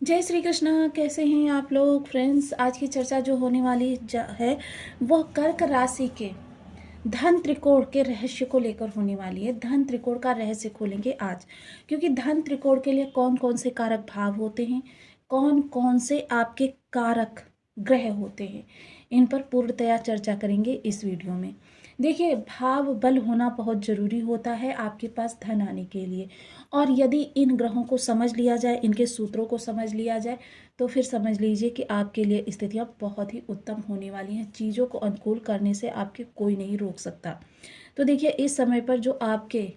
जय श्री कृष्णा। कैसे हैं आप लोग फ्रेंड्स। आज की चर्चा जो होने वाली है वह कर्क राशि के धन त्रिकोण के रहस्य को लेकर होने वाली है। धन त्रिकोण का रहस्य खोलेंगे आज, क्योंकि धन त्रिकोण के लिए कौन कौन से कारक भाव होते हैं, कौन कौन से आपके कारक ग्रह होते हैं, इन पर पूर्णतया चर्चा करेंगे इस वीडियो में। देखिए, भाव बल होना बहुत ज़रूरी होता है आपके पास धन आने के लिए, और यदि इन ग्रहों को समझ लिया जाए, इनके सूत्रों को समझ लिया जाए, तो फिर समझ लीजिए कि आपके लिए स्थितियां बहुत ही उत्तम होने वाली हैं। चीज़ों को अनुकूल करने से आपके कोई नहीं रोक सकता। तो देखिए, इस समय पर जो आपके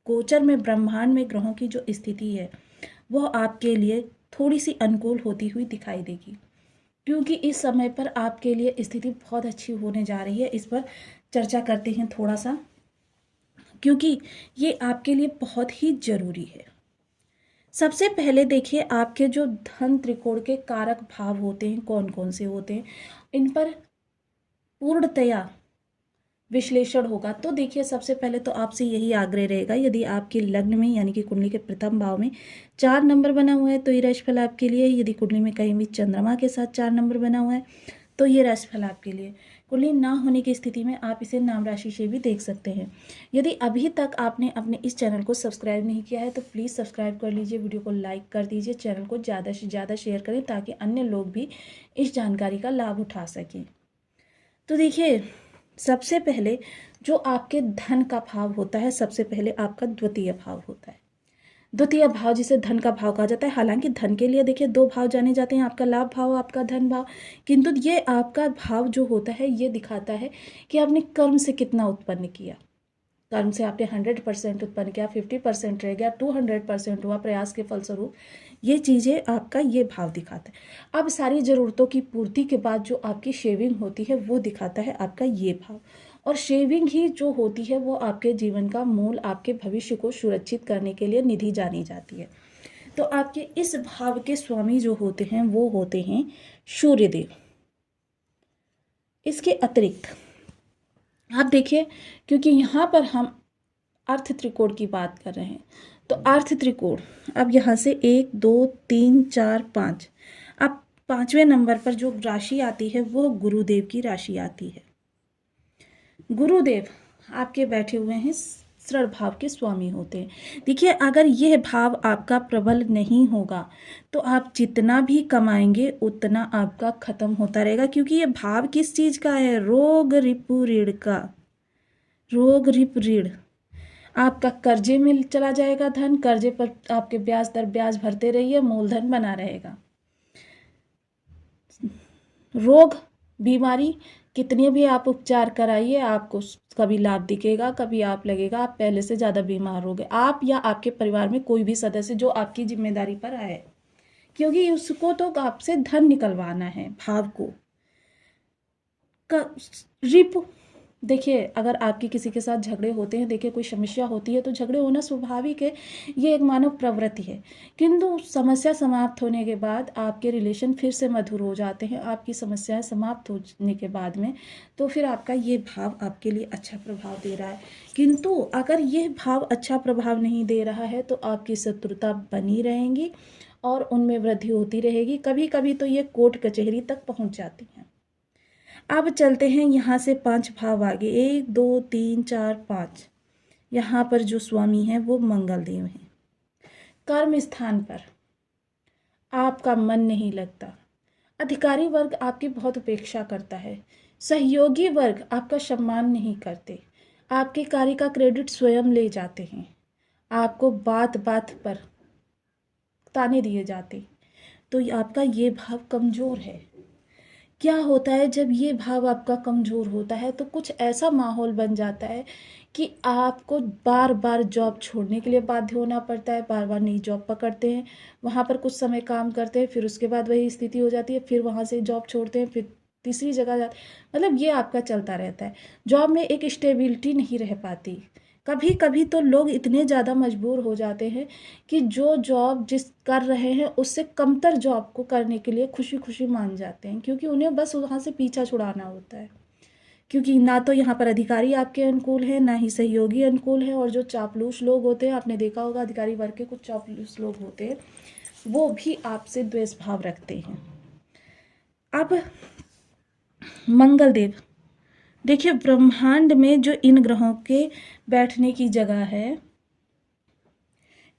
गोचर में ब्रह्मांड में ग्रहों की जो स्थिति है वह आपके लिए थोड़ी सी अनुकूल होती हुई दिखाई देगी, क्योंकि इस समय पर आपके लिए स्थिति बहुत अच्छी होने जा रही है। इस पर चर्चा करते हैं थोड़ा सा, क्योंकि ये आपके लिए बहुत ही जरूरी है। सबसे पहले देखिए, आपके जो धन त्रिकोण के कारक भाव होते हैं कौन कौन से होते हैं, इन पर पूर्णतया विश्लेषण होगा। तो देखिए, सबसे पहले तो आपसे यही आग्रह रहेगा, यदि आपके लग्न में यानी कि कुंडली के प्रथम भाव में 4 नंबर बना हुआ है तो ये राशिफल आपके लिए। यदि कुंडली में कहीं भी चंद्रमा के साथ 4 नंबर बना हुआ है तो ये राशिफल आपके लिए। कुंडली ना होने की स्थिति में आप इसे नाम राशि से भी देख सकते हैं। यदि अभी तक आपने अपने इस चैनल को सब्सक्राइब नहीं किया है तो प्लीज़ सब्सक्राइब कर लीजिए, वीडियो को लाइक कर दीजिए, चैनल को ज़्यादा से ज़्यादा शेयर करें ताकि अन्य लोग भी इस जानकारी का लाभ उठा सकें। तो देखिए, सबसे पहले जो आपके धन का भाव होता है, सबसे पहले आपका द्वितीय भाव होता है। द्वितीय भाव जिसे धन का भाव कहा जाता है। हालांकि धन के लिए देखिए 2 भाव जाने जाते हैं, आपका लाभ भाव, आपका धन भाव, किंतु ये आपका भाव जो होता है ये दिखाता है कि आपने कर्म से कितना उत्पन्न किया। कर्म से आपने 100% उत्पन्न किया, 50% रह गया, 200% हुआ प्रयास के फलस्वरूप, ये चीज़ें आपका ये भाव दिखाता है। अब सारी ज़रूरतों की पूर्ति के बाद जो आपकी शेविंग होती है वो दिखाता है आपका ये भाव, और शेविंग ही जो होती है वो आपके जीवन का मूल, आपके भविष्य को सुरक्षित करने के लिए निधि जानी जाती है। तो आपके इस भाव के स्वामी जो होते हैं वो होते हैं सूर्यदेव। इसके अतिरिक्त आप देखिए, क्योंकि यहाँ पर हम अर्थ त्रिकोण की बात कर रहे हैं, तो अर्थ त्रिकोण अब यहाँ से 1 2 3 4 5, अब 5वें नंबर पर जो राशि आती है वो गुरुदेव की राशि आती है। गुरुदेव आपके बैठे हुए हैं, ऋण भाव के स्वामी होते हैं। देखिए, अगर यह भाव आपका प्रबल नहीं होगा तो आप जितना भी कमाएंगे उतना आपका खत्म होता रहेगा, क्योंकि ये भाव किस चीज का है? रोग रिपु ऋण का। रोग रिप ऋण, आपका कर्जे में चला जाएगा धन, कर्जे पर आपके ब्याज दर ब्याज भरते रहिए, मूलधन बना रहेगा। रोग बीमारी, कितने भी आप उपचार कराइए आपको कभी लाभ दिखेगा, कभी आप लगेगा आप पहले से ज़्यादा बीमार हो गए, आप या आपके परिवार में कोई भी सदस्य जो आपकी जिम्मेदारी पर आए, क्योंकि उसको तो आपसे धन निकलवाना है। भाव को रिप, देखिए, अगर आपकी किसी के साथ झगड़े होते हैं, देखिए कोई समस्या होती है तो झगड़े होना स्वाभाविक है, ये एक मानव प्रवृत्ति है, किंतु समस्या समाप्त होने के बाद आपके रिलेशन फिर से मधुर हो जाते हैं। आपकी समस्याएं समाप्त होने के बाद में तो फिर आपका ये भाव आपके लिए अच्छा प्रभाव दे रहा है, किंतु अगर ये भाव अच्छा प्रभाव नहीं दे रहा है तो आपकी शत्रुता बनी रहेंगी और उनमें वृद्धि होती रहेगी। कभी कभी तो ये कोर्ट कचहरी तक पहुँच जाती हैं। अब चलते हैं यहाँ से 5 भाव आगे, 1 2 3 4 5। यहाँ पर जो स्वामी है वो मंगल देव हैं। कर्म स्थान पर आपका मन नहीं लगता, अधिकारी वर्ग आपकी बहुत उपेक्षा करता है, सहयोगी वर्ग आपका सम्मान नहीं करते, आपके कार्य का क्रेडिट स्वयं ले जाते हैं, आपको बात बात पर ताने दिए जाते, तो आपका ये भाव कमजोर है। क्या होता है जब ये भाव आपका कमज़ोर होता है तो कुछ ऐसा माहौल बन जाता है कि आपको बार बार जॉब छोड़ने के लिए बाध्य होना पड़ता है, बार बार नई जॉब पकड़ते हैं, वहाँ पर कुछ समय काम करते हैं, फिर उसके बाद वही स्थिति हो जाती है, फिर वहाँ से जॉब छोड़ते हैं, फिर तीसरी जगह जाते, मतलब ये आपका चलता रहता है। जॉब में एक स्टेबिलिटी नहीं रह पाती। कभी कभी तो लोग इतने ज़्यादा मजबूर हो जाते हैं कि जो जॉब जिस कर रहे हैं उससे कमतर जॉब को करने के लिए खुशी खुशी मान जाते हैं, क्योंकि उन्हें बस वहाँ से पीछा छुड़ाना होता है, क्योंकि ना तो यहाँ पर अधिकारी आपके अनुकूल है ना ही सहयोगी अनुकूल है। और जो चापलूस लोग होते हैं, आपने देखा होगा अधिकारी वर्ग के कुछ चापलूस लोग होते हैं, वो भी आपसे द्वेष भाव रखते हैं। अब मंगल देव, देखिए ब्रह्मांड में जो इन ग्रहों के बैठने की जगह है,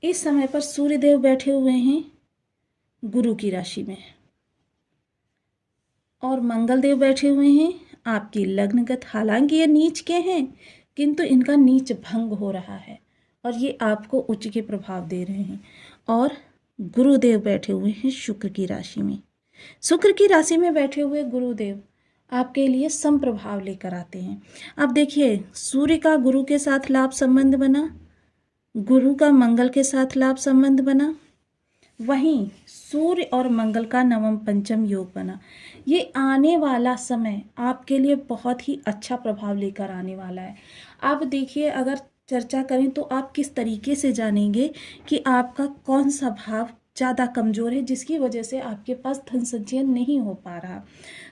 इस समय पर सूर्य देव बैठे हुए हैं गुरु की राशि में और मंगल देव बैठे हुए हैं आपकी लग्नगत। हालांकि ये नीच के हैं किंतु इनका नीच भंग हो रहा है और ये आपको उच्च के प्रभाव दे रहे हैं। और गुरुदेव बैठे हुए हैं शुक्र की राशि में। शुक्र की राशि में बैठे हुए गुरुदेव आपके लिए सम प्रभाव लेकर आते हैं। अब देखिए, सूर्य का गुरु के साथ लाभ संबंध बना, गुरु का मंगल के साथ लाभ संबंध बना, वहीं सूर्य और मंगल का नवम पंचम योग बना। ये आने वाला समय आपके लिए बहुत ही अच्छा प्रभाव लेकर आने वाला है। अब देखिए, अगर चर्चा करें तो आप किस तरीके से जानेंगे कि आपका कौन सा भाव ज़्यादा कमज़ोर है जिसकी वजह से आपके पास धन संचयन नहीं हो पा रहा।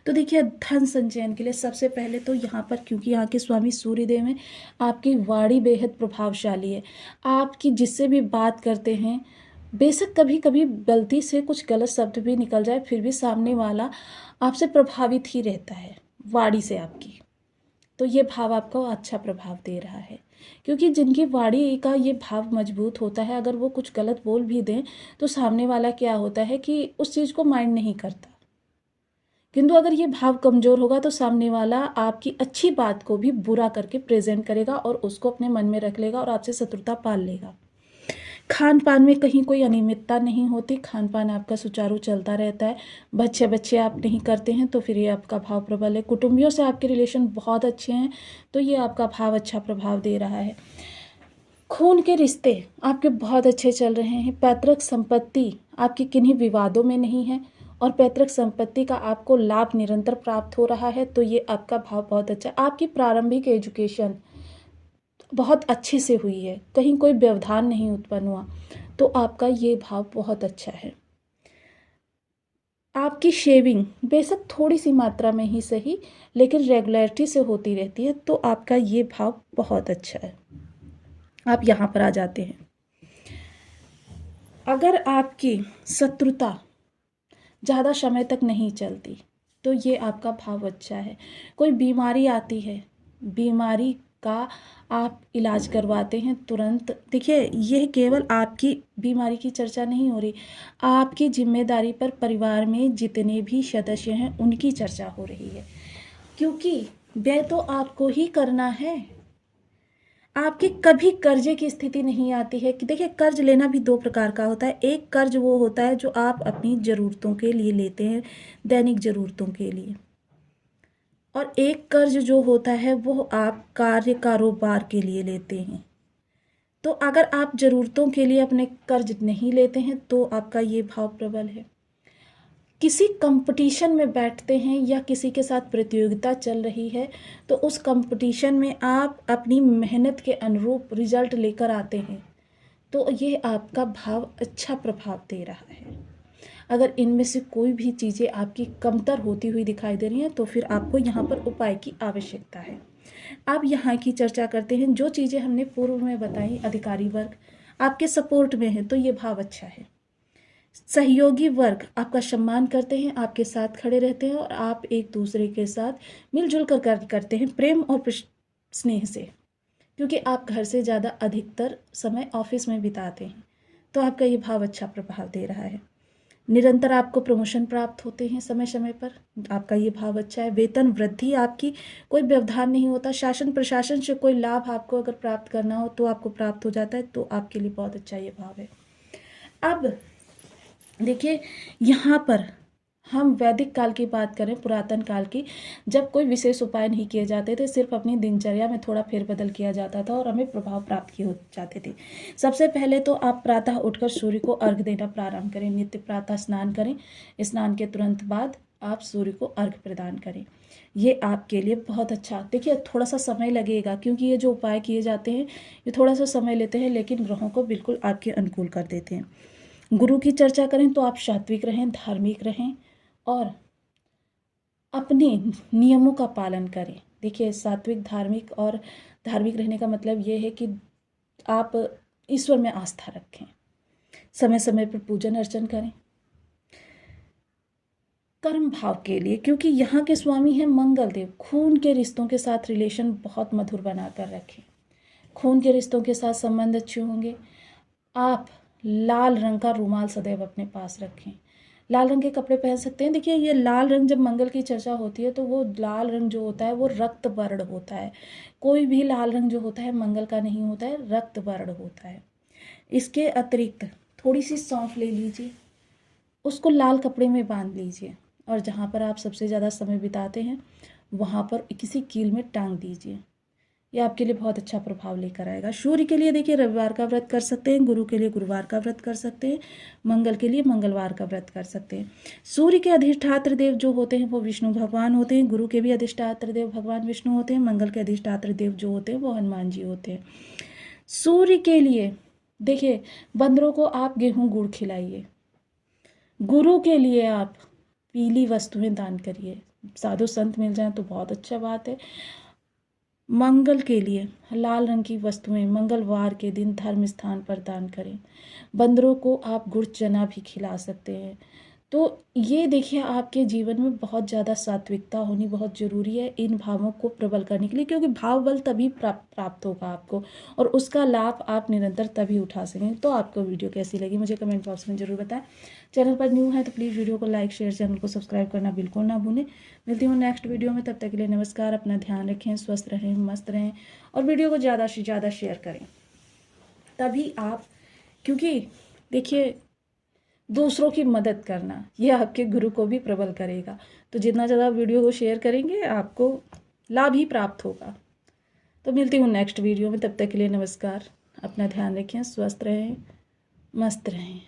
तो देखिए, धन संचयन के लिए सबसे पहले तो यहाँ पर, क्योंकि यहाँ के स्वामी सूर्यदेव हैं, आपकी वाणी बेहद प्रभावशाली है। आपकी जिससे भी बात करते हैं, बेशक कभी कभी गलती से कुछ गलत शब्द भी निकल जाए, फिर भी सामने वाला आपसे प्रभावित ही रहता है वाणी से आपकी। तो ये भाव आपको अच्छा प्रभाव दे रहा है, क्योंकि जिनकी वाणी का ये भाव मजबूत होता है, अगर वो कुछ गलत बोल भी दें तो सामने वाला क्या होता है कि उस चीज़ को माइंड नहीं करता। किंतु अगर ये भाव कमज़ोर होगा तो सामने वाला आपकी अच्छी बात को भी बुरा करके प्रेजेंट करेगा और उसको अपने मन में रख लेगा और आपसे शत्रुता पाल लेगा। खान पान में कहीं कोई अनियमितता नहीं होती, खान पान आपका सुचारू चलता रहता है। बच्चे आप नहीं करते हैं तो फिर ये आपका भाव प्रबल है। कुटुंबियों से आपके रिलेशन बहुत अच्छे हैं तो ये आपका भाव अच्छा प्रभाव दे रहा है। खून के रिश्ते आपके बहुत अच्छे चल रहे हैं। पैतृक संपत्ति आपकी किन्हीं विवादों में नहीं है और पैतृक संपत्ति का आपको लाभ निरंतर प्राप्त हो रहा है, तो ये आपका भाव बहुत अच्छा है। आपकी प्रारंभिक एजुकेशन बहुत अच्छे से हुई है, कहीं कोई व्यवधान नहीं उत्पन्न हुआ, तो आपका ये भाव बहुत अच्छा है। आपकी शेविंग बेशक थोड़ी सी मात्रा में ही सही, लेकिन रेगुलरिटी से होती रहती है, तो आपका ये भाव बहुत अच्छा है। आप यहाँ पर आ जाते हैं। अगर आपकी शत्रुता ज़्यादा समय तक नहीं चलती तो ये आपका भाव अच्छा है। कोई बीमारी आती है, बीमारी का आप इलाज करवाते हैं तुरंत। देखिए, यह केवल आपकी बीमारी की चर्चा नहीं हो रही, आपकी जिम्मेदारी पर परिवार में जितने भी सदस्य हैं उनकी चर्चा हो रही है, क्योंकि व्यय तो आपको ही करना है। आपकी कभी कर्जे की स्थिति नहीं आती है कि देखिए, कर्ज लेना भी दो प्रकार का होता है। एक कर्ज वो होता है जो आप अपनी ज़रूरतों के लिए लेते हैं, दैनिक ज़रूरतों के लिए, और एक कर्ज जो होता है वो आप कार्य कारोबार के लिए लेते हैं। तो अगर आप ज़रूरतों के लिए अपने कर्ज नहीं लेते हैं तो आपका ये भाव प्रबल है। किसी कंपटीशन में बैठते हैं या किसी के साथ प्रतियोगिता चल रही है तो उस कंपटीशन में आप अपनी मेहनत के अनुरूप रिजल्ट लेकर आते हैं, तो ये आपका भाव अच्छा प्रभाव दे रहा है। अगर इनमें से कोई भी चीज़ें आपकी कमतर होती हुई दिखाई दे रही हैं तो फिर आपको यहाँ पर उपाय की आवश्यकता है। अब यहाँ की चर्चा करते हैं। जो चीज़ें हमने पूर्व में बताई, अधिकारी वर्ग आपके सपोर्ट में है तो ये भाव अच्छा है। सहयोगी वर्ग आपका सम्मान करते हैं, आपके साथ खड़े रहते हैं और आप एक दूसरे के साथ मिलजुल कर कार्य करते हैं प्रेम और स्नेह से, क्योंकि आप घर से ज़्यादा अधिकतर समय ऑफिस में बिताते हैं, तो आपका ये भाव अच्छा प्रभाव दे रहा है। निरंतर आपको प्रमोशन प्राप्त होते हैं समय समय पर, आपका ये भाव अच्छा है। वेतन वृद्धि आपकी कोई व्यवधान नहीं होता। शासन प्रशासन से कोई लाभ आपको अगर प्राप्त करना हो तो आपको प्राप्त हो जाता है, तो आपके लिए बहुत अच्छा ये भाव है। अब देखिए, यहाँ पर हम वैदिक काल की बात करें, पुरातन काल की, जब कोई विशेष उपाय नहीं किए जाते थे, सिर्फ अपनी दिनचर्या में थोड़ा फेरबदल किया जाता था और हमें प्रभाव प्राप्त किए हो जाते थे। सबसे पहले तो आप प्रातः उठकर सूर्य को अर्घ देना प्रारंभ करें। नित्य प्रातः स्नान करें, स्नान के तुरंत बाद आप सूर्य को अर्घ प्रदान करें। ये आपके लिए बहुत अच्छा। देखिए, थोड़ा सा समय लगेगा क्योंकि ये जो उपाय किए जाते हैं ये थोड़ा सा समय लेते हैं, लेकिन ग्रहों को बिल्कुल आपके अनुकूल कर देते हैं। गुरु की चर्चा करें तो आप सात्विक रहें, धार्मिक रहें और अपने नियमों का पालन करें। देखिए, सात्विक धार्मिक और धार्मिक रहने का मतलब ये है कि आप ईश्वर में आस्था रखें, समय समय पर पूजन अर्चन करें। कर्म भाव के लिए, क्योंकि यहाँ के स्वामी हैं मंगल देव, खून के रिश्तों के साथ रिलेशन बहुत मधुर बनाकर रखें। खून के रिश्तों के साथ संबंध अच्छे होंगे। आप लाल रंग का रुमाल सदैव अपने पास रखें। लाल रंग के कपड़े पहन सकते हैं। देखिए, ये लाल रंग जब मंगल की चर्चा होती है तो वो लाल रंग जो होता है वो रक्त वर्ण होता है। कोई भी लाल रंग जो होता है मंगल का नहीं होता है, रक्त वर्ण होता है। इसके अतिरिक्त थोड़ी सी सौंफ ले लीजिए, उसको लाल कपड़े में बांध लीजिए और जहाँ पर आप सबसे ज़्यादा समय बिताते हैं वहाँ पर किसी कील में टांग दीजिए। ये आपके लिए बहुत अच्छा प्रभाव लेकर आएगा। सूर्य के लिए देखिए रविवार का व्रत कर सकते हैं, गुरु के लिए गुरुवार का व्रत कर सकते हैं, मंगल के लिए मंगलवार का व्रत कर सकते हैं। सूर्य के अधिष्ठात्र देव जो होते हैं वो विष्णु भगवान होते हैं, गुरु के भी अधिष्ठात्र देव भगवान विष्णु होते हैं, मंगल के अधिष्ठात्र देव जो होते हैं वो हनुमान जी होते हैं। सूर्य के लिए देखिए बंदरों को आप गेहूं गुड़ खिलाइए। गुरु के लिए आप पीली वस्तुएं दान करिए। साधु संत मिल जाएं तो बहुत अच्छा बात है। मंगल के लिए लाल रंग की वस्तुएं मंगलवार के दिन धर्म स्थान पर दान करें। बंदरों को आप गुड़ चना भी खिला सकते हैं। तो ये देखिए आपके जीवन में बहुत ज़्यादा सात्विकता होनी बहुत ज़रूरी है इन भावों को प्रबल करने के लिए, क्योंकि भाव बल तभी प्राप्त होगा आपको और उसका लाभ आप निरंतर तभी उठा सकेंगे। तो आपको वीडियो कैसी लगी मुझे कमेंट बॉक्स में ज़रूर बताएं। चैनल पर न्यू है तो प्लीज़ वीडियो को लाइक शेयर, चैनल को सब्सक्राइब करना बिल्कुल ना भूलें। मिलती हूँ नेक्स्ट वीडियो में, तब तक के लिए नमस्कार। अपना ध्यान रखें, स्वस्थ रहें, मस्त रहें और वीडियो को ज़्यादा से ज़्यादा शेयर करें। तभी आप, क्योंकि देखिए दूसरों की मदद करना ये आपके गुरु को भी प्रबल करेगा। तो जितना ज़्यादा वीडियो को शेयर करेंगे आपको लाभ ही प्राप्त होगा। तो मिलती हूँ नेक्स्ट वीडियो में, तब तक के लिए नमस्कार। अपना ध्यान रखें, स्वस्थ रहें, मस्त रहें।